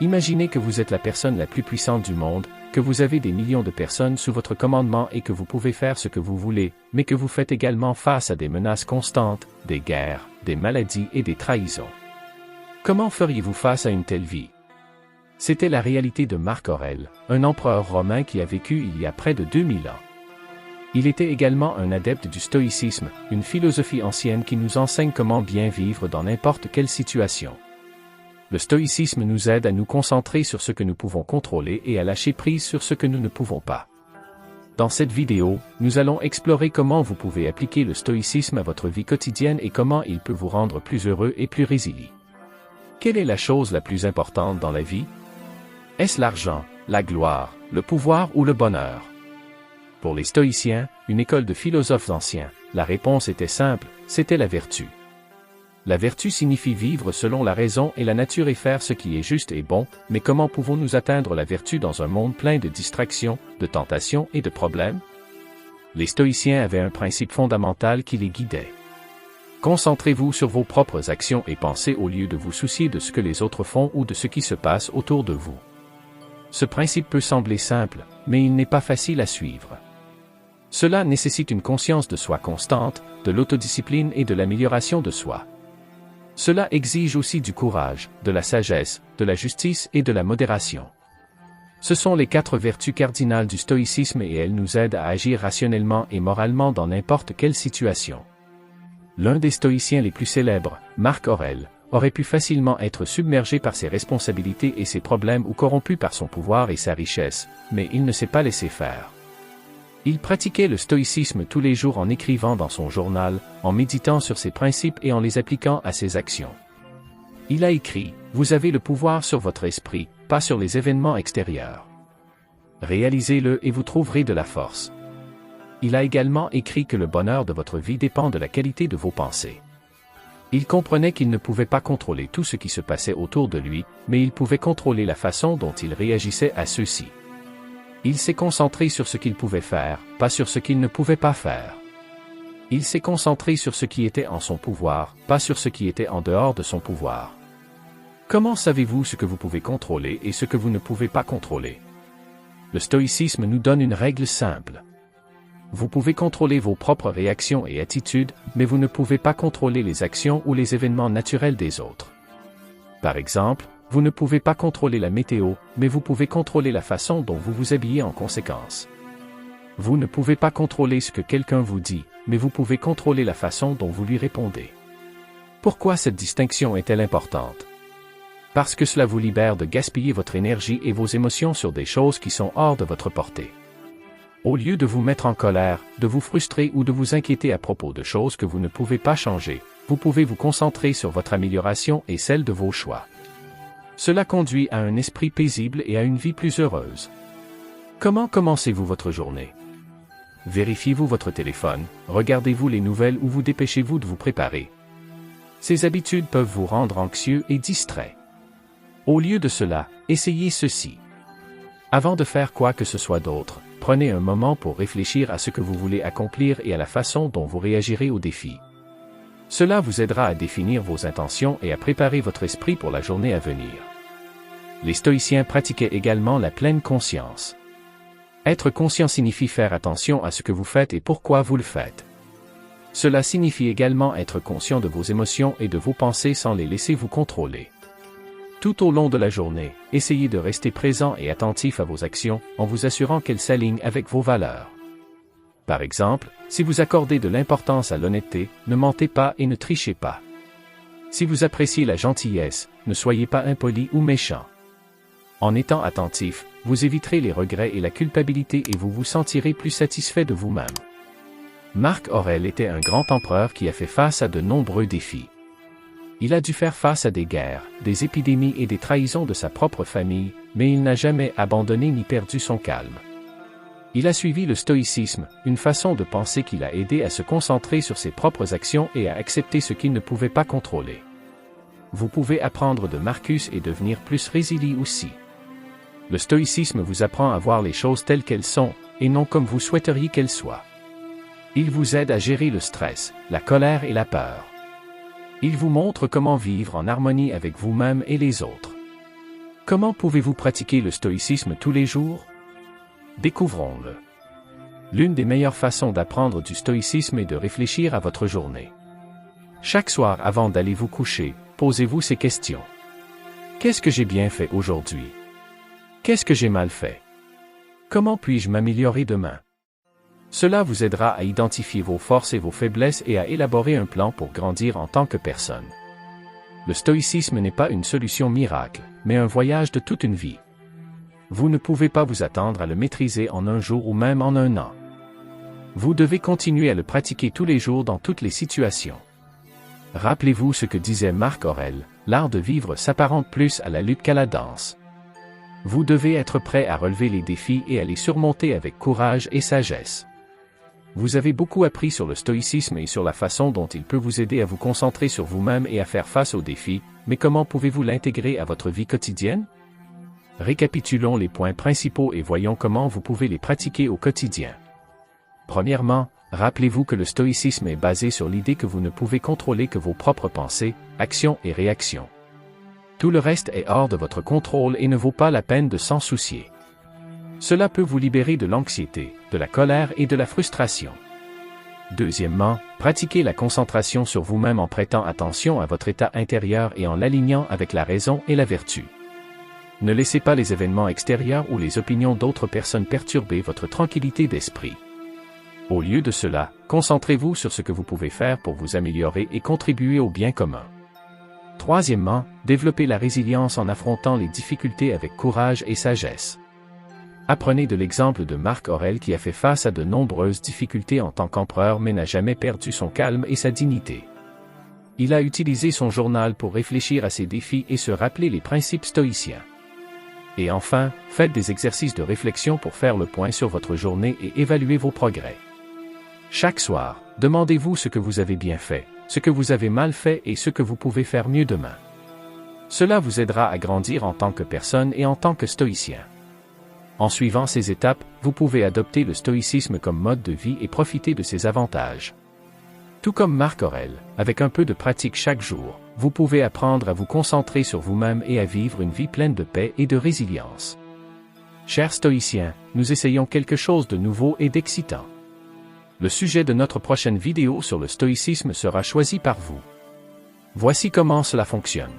Imaginez que vous êtes la personne la plus puissante du monde, que vous avez des millions de personnes sous votre commandement et que vous pouvez faire ce que vous voulez, mais que vous faites également face à des menaces constantes, des guerres, des maladies et des trahisons. Comment feriez-vous face à une telle vie? C'était la réalité de Marc Aurèle, un empereur romain qui a vécu il y a près de 2000 ans. Il était également un adepte du stoïcisme, une philosophie ancienne qui nous enseigne comment bien vivre dans n'importe quelle situation. Le stoïcisme nous aide à nous concentrer sur ce que nous pouvons contrôler et à lâcher prise sur ce que nous ne pouvons pas. Dans cette vidéo, nous allons explorer comment vous pouvez appliquer le stoïcisme à votre vie quotidienne et comment il peut vous rendre plus heureux et plus résilient. Quelle est la chose la plus importante dans la vie? Est-ce l'argent, la gloire, le pouvoir ou le bonheur? Pour les stoïciens, une école de philosophes anciens, la réponse était simple, c'était la vertu. La vertu signifie vivre selon la raison et la nature et faire ce qui est juste et bon, mais comment pouvons-nous atteindre la vertu dans un monde plein de distractions, de tentations et de problèmes? Les stoïciens avaient un principe fondamental qui les guidait. Concentrez-vous sur vos propres actions et pensez au lieu de vous soucier de ce que les autres font ou de ce qui se passe autour de vous. Ce principe peut sembler simple, mais il n'est pas facile à suivre. Cela nécessite une conscience de soi constante, de l'autodiscipline et de l'amélioration de soi. Cela exige aussi du courage, de la sagesse, de la justice et de la modération. Ce sont les 4 vertus cardinales du stoïcisme et elles nous aident à agir rationnellement et moralement dans n'importe quelle situation. L'un des stoïciens les plus célèbres, Marc Aurèle, aurait pu facilement être submergé par ses responsabilités et ses problèmes ou corrompu par son pouvoir et sa richesse, mais il ne s'est pas laissé faire. Il pratiquait le stoïcisme tous les jours en écrivant dans son journal, en méditant sur ses principes et en les appliquant à ses actions. Il a écrit « Vous avez le pouvoir sur votre esprit, pas sur les événements extérieurs. Réalisez-le et vous trouverez de la force. » Il a également écrit que le bonheur de votre vie dépend de la qualité de vos pensées. Il comprenait qu'il ne pouvait pas contrôler tout ce qui se passait autour de lui, mais il pouvait contrôler la façon dont il réagissait à ceux-ci. Il s'est concentré sur ce qu'il pouvait faire, pas sur ce qu'il ne pouvait pas faire. Il s'est concentré sur ce qui était en son pouvoir, pas sur ce qui était en dehors de son pouvoir. Comment savez-vous ce que vous pouvez contrôler et ce que vous ne pouvez pas contrôler? Le stoïcisme nous donne une règle simple. Vous pouvez contrôler vos propres réactions et attitudes, mais vous ne pouvez pas contrôler les actions ou les événements naturels des autres. Par exemple, vous ne pouvez pas contrôler la météo, mais vous pouvez contrôler la façon dont vous vous habillez en conséquence. Vous ne pouvez pas contrôler ce que quelqu'un vous dit, mais vous pouvez contrôler la façon dont vous lui répondez. Pourquoi cette distinction est-elle importante? Parce que cela vous libère de gaspiller votre énergie et vos émotions sur des choses qui sont hors de votre portée. Au lieu de vous mettre en colère, de vous frustrer ou de vous inquiéter à propos de choses que vous ne pouvez pas changer, vous pouvez vous concentrer sur votre amélioration et celle de vos choix. Cela conduit à un esprit paisible et à une vie plus heureuse. Comment commencez-vous votre journée? Vérifiez-vous votre téléphone, regardez-vous les nouvelles ou vous dépêchez-vous de vous préparer? Ces habitudes peuvent vous rendre anxieux et distrait. Au lieu de cela, essayez ceci. Avant de faire quoi que ce soit d'autre, prenez un moment pour réfléchir à ce que vous voulez accomplir et à la façon dont vous réagirez aux défis. Cela vous aidera à définir vos intentions et à préparer votre esprit pour la journée à venir. Les stoïciens pratiquaient également la pleine conscience. Être conscient signifie faire attention à ce que vous faites et pourquoi vous le faites. Cela signifie également être conscient de vos émotions et de vos pensées sans les laisser vous contrôler. Tout au long de la journée, essayez de rester présent et attentif à vos actions, en vous assurant qu'elles s'alignent avec vos valeurs. Par exemple, si vous accordez de l'importance à l'honnêteté, ne mentez pas et ne trichez pas. Si vous appréciez la gentillesse, ne soyez pas impoli ou méchant. En étant attentif, vous éviterez les regrets et la culpabilité et vous vous sentirez plus satisfait de vous-même. Marc Aurèle était un grand empereur qui a fait face à de nombreux défis. Il a dû faire face à des guerres, des épidémies et des trahisons de sa propre famille, mais il n'a jamais abandonné ni perdu son calme. Il a suivi le stoïcisme, une façon de penser qui l'a aidé à se concentrer sur ses propres actions et à accepter ce qu'il ne pouvait pas contrôler. Vous pouvez apprendre de Marcus et devenir plus résilient aussi. Le stoïcisme vous apprend à voir les choses telles qu'elles sont, et non comme vous souhaiteriez qu'elles soient. Il vous aide à gérer le stress, la colère et la peur. Il vous montre comment vivre en harmonie avec vous-même et les autres. Comment pouvez-vous pratiquer le stoïcisme tous les jours? Découvrons-le. L'une des meilleures façons d'apprendre du stoïcisme est de réfléchir à votre journée. Chaque soir avant d'aller vous coucher, posez-vous ces questions. Qu'est-ce que j'ai bien fait aujourd'hui? Qu'est-ce que j'ai mal fait? Comment puis-je m'améliorer demain? Cela vous aidera à identifier vos forces et vos faiblesses et à élaborer un plan pour grandir en tant que personne. Le stoïcisme n'est pas une solution miracle, mais un voyage de toute une vie. Vous ne pouvez pas vous attendre à le maîtriser en un jour ou même en un an. Vous devez continuer à le pratiquer tous les jours dans toutes les situations. Rappelez-vous ce que disait Marc Aurèle, l'art de vivre s'apparente plus à la lutte qu'à la danse. Vous devez être prêt à relever les défis et à les surmonter avec courage et sagesse. Vous avez beaucoup appris sur le stoïcisme et sur la façon dont il peut vous aider à vous concentrer sur vous-même et à faire face aux défis, mais comment pouvez-vous l'intégrer à votre vie quotidienne? Récapitulons les points principaux et voyons comment vous pouvez les pratiquer au quotidien. Premièrement, rappelez-vous que le stoïcisme est basé sur l'idée que vous ne pouvez contrôler que vos propres pensées, actions et réactions. Tout le reste est hors de votre contrôle et ne vaut pas la peine de s'en soucier. Cela peut vous libérer de l'anxiété, de la colère et de la frustration. Deuxièmement, pratiquez la concentration sur vous-même en prêtant attention à votre état intérieur et en l'alignant avec la raison et la vertu. Ne laissez pas les événements extérieurs ou les opinions d'autres personnes perturber votre tranquillité d'esprit. Au lieu de cela, concentrez-vous sur ce que vous pouvez faire pour vous améliorer et contribuer au bien commun. Troisièmement, développez la résilience en affrontant les difficultés avec courage et sagesse. Apprenez de l'exemple de Marc Aurèle qui a fait face à de nombreuses difficultés en tant qu'empereur mais n'a jamais perdu son calme et sa dignité. Il a utilisé son journal pour réfléchir à ses défis et se rappeler les principes stoïciens. Et enfin, faites des exercices de réflexion pour faire le point sur votre journée et évaluer vos progrès. Chaque soir, demandez-vous ce que vous avez bien fait, ce que vous avez mal fait et ce que vous pouvez faire mieux demain. Cela vous aidera à grandir en tant que personne et en tant que stoïcien. En suivant ces étapes, vous pouvez adopter le stoïcisme comme mode de vie et profiter de ses avantages. Tout comme Marc Aurèle, avec un peu de pratique chaque jour, vous pouvez apprendre à vous concentrer sur vous-même et à vivre une vie pleine de paix et de résilience. Chers stoïciens, nous essayons quelque chose de nouveau et d'excitant. Le sujet de notre prochaine vidéo sur le stoïcisme sera choisi par vous. Voici comment cela fonctionne.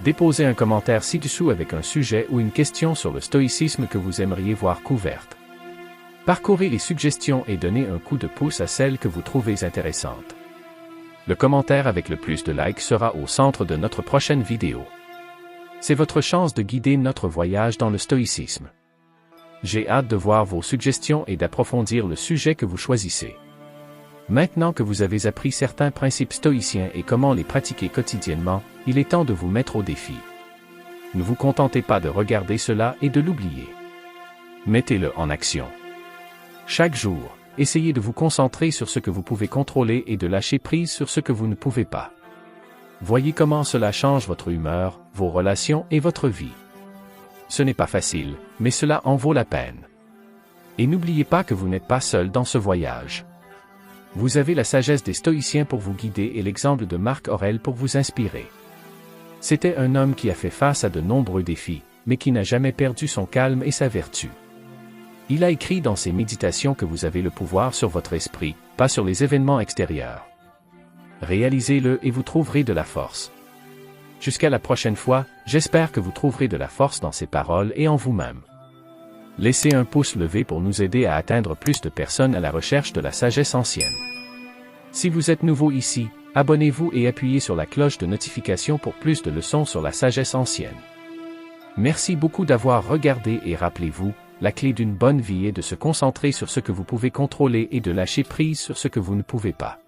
Déposez un commentaire ci-dessous avec un sujet ou une question sur le stoïcisme que vous aimeriez voir couverte. Parcourez les suggestions et donnez un coup de pouce à celles que vous trouvez intéressantes. Le commentaire avec le plus de likes sera au centre de notre prochaine vidéo. C'est votre chance de guider notre voyage dans le stoïcisme. J'ai hâte de voir vos suggestions et d'approfondir le sujet que vous choisissez. Maintenant que vous avez appris certains principes stoïciens et comment les pratiquer quotidiennement, il est temps de vous mettre au défi. Ne vous contentez pas de regarder cela et de l'oublier. Mettez-le en action. Chaque jour, essayez de vous concentrer sur ce que vous pouvez contrôler et de lâcher prise sur ce que vous ne pouvez pas. Voyez comment cela change votre humeur, vos relations et votre vie. Ce n'est pas facile, mais cela en vaut la peine. Et n'oubliez pas que vous n'êtes pas seul dans ce voyage. Vous avez la sagesse des stoïciens pour vous guider et l'exemple de Marc Aurèle pour vous inspirer. C'était un homme qui a fait face à de nombreux défis, mais qui n'a jamais perdu son calme et sa vertu. Il a écrit dans ses méditations que vous avez le pouvoir sur votre esprit, pas sur les événements extérieurs. Réalisez-le et vous trouverez de la force. Jusqu'à la prochaine fois, j'espère que vous trouverez de la force dans ces paroles et en vous-même. Laissez un pouce levé pour nous aider à atteindre plus de personnes à la recherche de la sagesse ancienne. Si vous êtes nouveau ici, abonnez-vous et appuyez sur la cloche de notification pour plus de leçons sur la sagesse ancienne. Merci beaucoup d'avoir regardé et rappelez-vous, la clé d'une bonne vie est de se concentrer sur ce que vous pouvez contrôler et de lâcher prise sur ce que vous ne pouvez pas.